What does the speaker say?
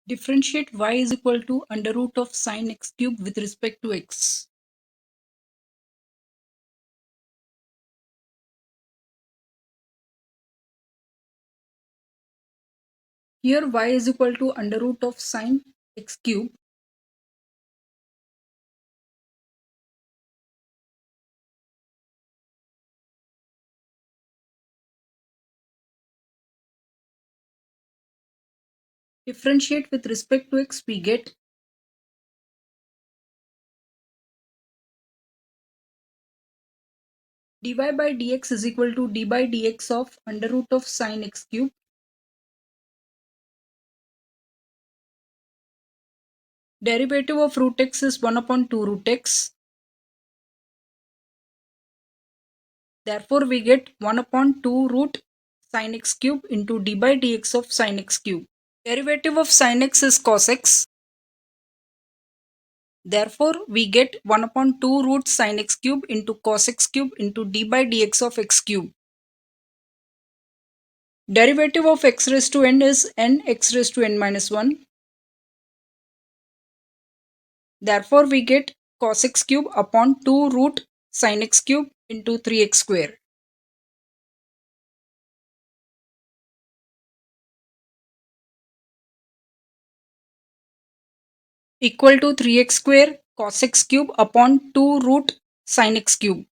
Differentiate y is equal to under root of sine x cube with respect to x. Here y is equal to under root of sine x cube. Differentiate with respect to x, we get dy by dx is equal to d by dx of under root of sine x cube. Derivative of root x is 1 upon 2 root x. Therefore, we get 1 upon 2 root sine x cube into d by dx of sine x cube. Derivative of sine x is cos x. Therefore, we get 1 upon 2 root sine x cube into cos x cube into d by dx of x cube. Derivative of x raised to n is n x raised to n minus 1. Therefore, we get cos x cube upon 2 root sine x cube into 3x square. Equal to 3x square cos x cube upon 2 root sine x cube.